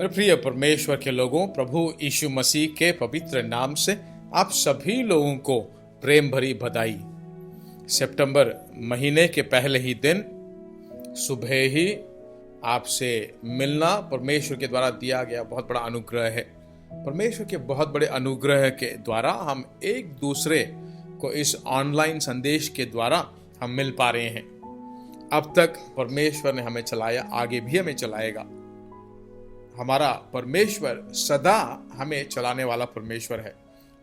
मेरे प्रिय परमेश्वर के लोगों, प्रभु यीशु मसीह के पवित्र नाम से आप सभी लोगों को प्रेम भरी बधाई। सितंबर महीने के पहले ही दिन सुबह ही आपसे मिलना परमेश्वर के द्वारा दिया गया बहुत बड़ा अनुग्रह है। परमेश्वर के बहुत बड़े अनुग्रह के द्वारा हम एक दूसरे को इस ऑनलाइन संदेश के द्वारा हम मिल पा रहे हैं। अब तक परमेश्वर ने हमें चलाया, आगे भी हमें चलाएगा। हमारा परमेश्वर सदा हमें चलाने वाला परमेश्वर है।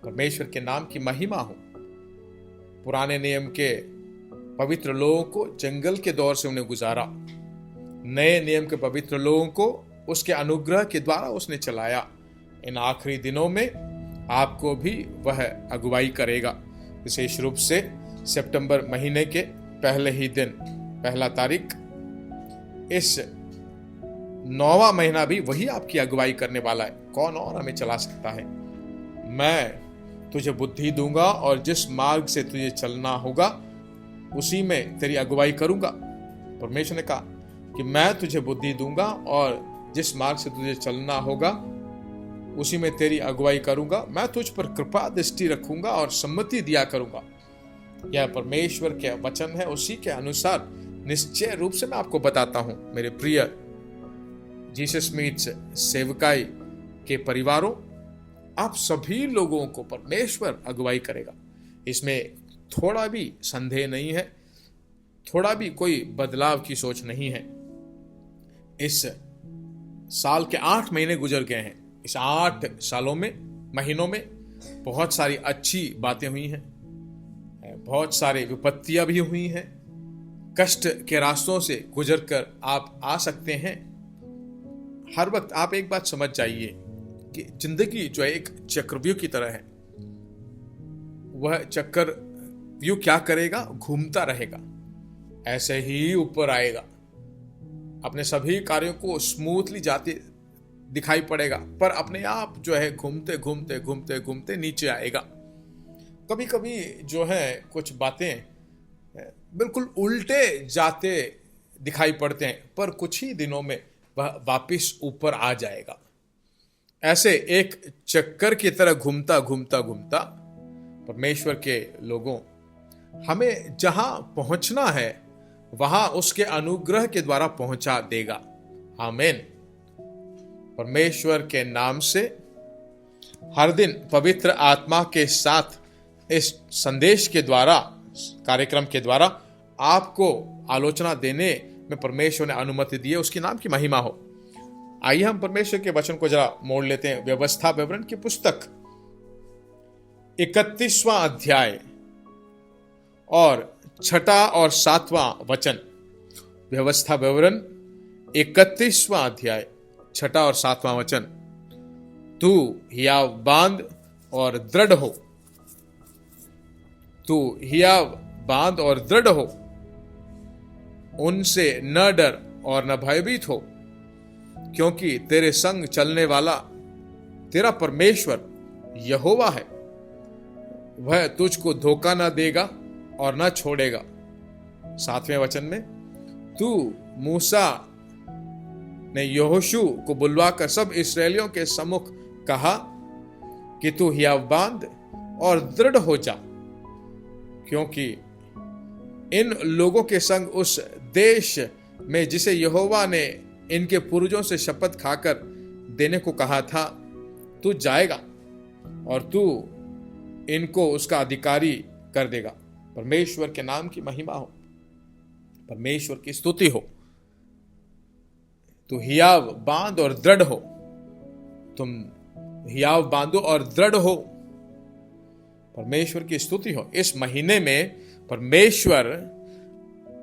परमेश्वर के नाम की महिमा हो। पुराने नियम के पवित्र लोगों को जंगल के दौर से उन्हें गुजारा, नए नियम के पवित्र लोगों को उसके अनुग्रह के द्वारा उसने चलाया। इन आखिरी दिनों में आपको भी वह अगुवाई करेगा। विशेष रूप से सितंबर महीने के पहले ही दिन, पहला तारीख, इस 9वां महीना भी वही आपकी अगुवाई करने वाला है। कौन और हमें चला सकता है? मैं तुझे बुद्धि दूंगा और जिस मार्ग से तुझे चलना होगा उसी में तेरी अगुवाई करूंगा। परमेश्वर ने कहा कि मैं तुझे बुद्धि दूंगा और जिस मार्ग से तुझे चलना होगा उसी में तेरी अगुवाई करूंगा। मैं तुझ पर कृपा दृष्टि रखूंगा और सम्मति दिया करूंगा। यह परमेश्वर के वचन है। उसी के अनुसार निश्चय रूप से मैं आपको बताता हूं, मेरे प्रिय जीसस मीट्स सेवकाई के परिवारों, आप सभी लोगों को परमेश्वर अगुवाई करेगा। इसमें थोड़ा भी संदेह नहीं है, थोड़ा भी कोई बदलाव की सोच नहीं है। इस साल के 8 महीने गुजर गए हैं। इस 8 सालों में, महीनों में बहुत सारी अच्छी बातें हुई हैं, बहुत सारी विपत्तियां भी हुई हैं। कष्ट के रास्तों से गुजर कर आप आ सकते हैं। हर वक्त आप एक बात समझ जाइए कि जिंदगी जो है एक चक्रव्यूह की तरह है। वह चक्रव्यूह क्या करेगा? घूमता रहेगा, ऐसे ही ऊपर आएगा, अपने सभी कार्यों को स्मूथली जाते दिखाई पड़ेगा, पर अपने आप जो है घूमते घूमते घूमते घूमते नीचे आएगा। कभी कभी जो है कुछ बातें बिल्कुल उल्टे जाते दिखाई पड़ते हैं, पर कुछ ही दिनों में वह वापिस ऊपर आ जाएगा। ऐसे एक चक्कर की तरह घूमता घूमता घूमता परमेश्वर के लोगों, हमें जहां पहुंचना है वहां उसके अनुग्रह के द्वारा पहुंचा देगा। आमीन। परमेश्वर के नाम से हर दिन पवित्र आत्मा के साथ इस संदेश के द्वारा, कार्यक्रम के द्वारा आपको आलोचना देने में परमेश्वर ने अनुमति दी है। उसके नाम की महिमा हो। आइए हम परमेश्वर के वचन को जरा मोड़ लेते हैं। व्यवस्था विवरण की पुस्तक 31वां अध्याय और 6 और 7वां वचन। व्यवस्था विवरण 31वां अध्याय 6 और 7वां वचन। तू हियाव बांध और दृढ़ हो, तू हियाव बांध और दृढ़ हो, उनसे न डर और न भयभीत हो, क्योंकि तेरे संग चलने वाला तेरा परमेश्वर यहोवा है। वह तुझको धोखा न देगा और न छोड़ेगा। 7वें वचन में, तू मूसा ने यहोशू को बुलवाकर सब इस्राएलियों के सम्मुख कहा कि तू हियाव बांध और दृढ़ हो जा, क्योंकि इन लोगों के संग उस देश में जिसे यहोवा ने इनके पूर्वजों से शपथ खाकर देने को कहा था, तू जाएगा और तू इनको उसका अधिकारी कर देगा। परमेश्वर के नाम की महिमा हो, परमेश्वर की स्तुति हो। तू हियाव बांध और दृढ़ हो। तुम हियाव बांधो और दृढ़ हो। परमेश्वर की स्तुति हो। इस महीने में परमेश्वर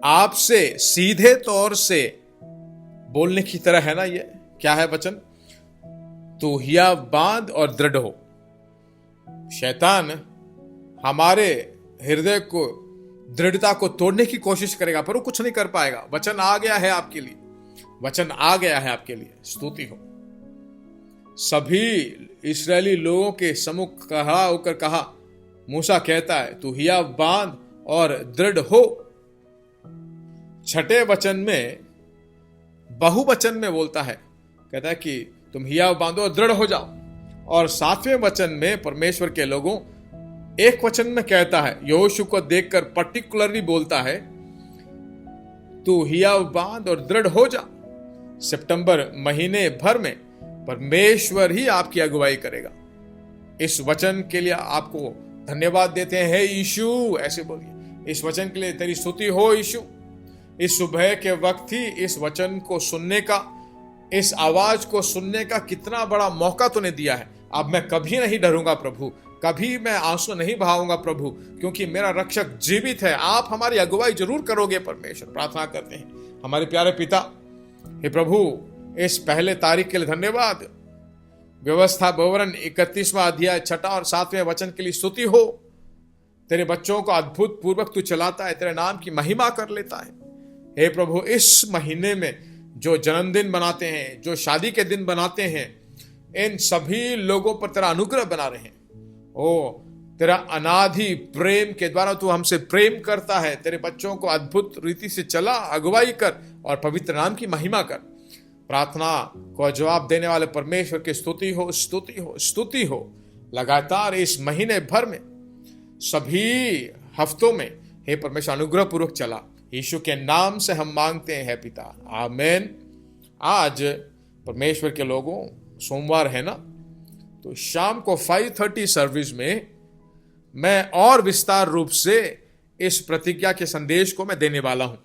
आपसे सीधे तौर से बोलने की तरह है ना। ये क्या है वचन? तू हियाव बांध और दृढ़ हो। शैतान हमारे हृदय को, दृढ़ता को तोड़ने की कोशिश करेगा, पर वो कुछ नहीं कर पाएगा। वचन आ गया है आपके लिए, वचन आ गया है आपके लिए। स्तुति हो। सभी इस्राएली लोगों के सम्मुख खड़ा होकर कहा, मूसा कहता है तू हियाव बांध और दृढ़ हो। 6 वचन में बहुवचन में बोलता है, कहता है कि तुम हियाव बांधो और दृढ़ हो जाओ। और 7वें वचन में परमेश्वर के लोगों, एक वचन में कहता है, यहोशू को देखकर पर्टिकुलरली बोलता है, तू हियाव बांध और दृढ़ हो जा। सितंबर महीने भर में परमेश्वर ही आपकी अगुवाई करेगा। इस वचन के लिए आपको धन्यवाद देते हैं। हे यीशु, ऐसे बोलिए, इस वचन के लिए तेरी स्तुति हो यीशु। इस सुबह के वक्त ही इस वचन को सुनने का, इस आवाज को सुनने का कितना बड़ा मौका तूने दिया है। अब मैं कभी नहीं डरूंगा प्रभु, कभी मैं आंसू नहीं बहाऊंगा प्रभु, क्योंकि मेरा रक्षक जीवित है। आप हमारी अगुवाई जरूर करोगे परमेश्वर। प्रार्थना करते हैं हमारे प्यारे पिता, हे प्रभु, इस पहले तारीख के लिए धन्यवाद। व्यवस्था विवरण 31वां अध्याय 6 और 7वें वचन के लिए स्तुति हो। तेरे बच्चों को अद्भुत पूर्वक तू चलाता है, तेरे नाम की महिमा कर लेता है। हे प्रभु, इस महीने में जो जन्मदिन बनाते हैं, जो शादी के दिन बनाते हैं, इन सभी लोगों पर तेरा अनुग्रह बना रहे। ओ तेरा अनादि प्रेम के द्वारा तू हमसे प्रेम करता है। तेरे बच्चों को अद्भुत रीति से चला, अगुवाई कर और पवित्र नाम की महिमा कर। प्रार्थना को जवाब देने वाले परमेश्वर की स्तुति हो, स्तुति हो, स्तुति हो। लगातार इस महीने भर में, सभी हफ्तों में, हे परमेश्वर, अनुग्रह पूर्वक चला। यीशु के नाम से हम मांगते हैं पिता, आमीन। आज परमेश्वर के लोगों, सोमवार है ना, तो शाम को 5:30 सर्विस में मैं और विस्तार रूप से इस प्रतिज्ञा के संदेश को मैं देने वाला हूं।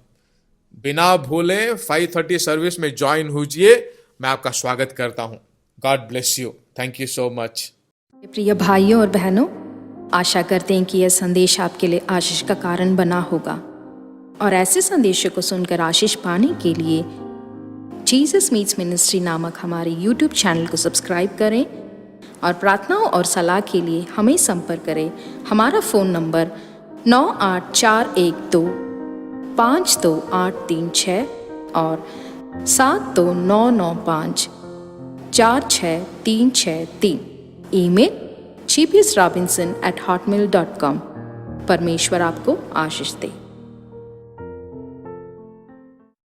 बिना भूले 5:30 सर्विस में ज्वाइन होइए। मैं आपका स्वागत करता हूं। God bless you. Thank you so much. प्रिय भाइयों और बहनों, आशा करते हैं कि यह संदेश आपके लिए आशीष का कारण बना होगा। और ऐसे संदेशों को सुनकर आशीष पाने के लिए जीसस मीट्स मिनिस्ट्री नामक हमारे YouTube चैनल को सब्सक्राइब करें और प्रार्थनाओं और सलाह के लिए हमें संपर्क करें। हमारा फ़ोन नंबर 9841252836 और 7299546363। Email gbsrobinson@hotmail.com। परमेश्वर आपको आशीष दे।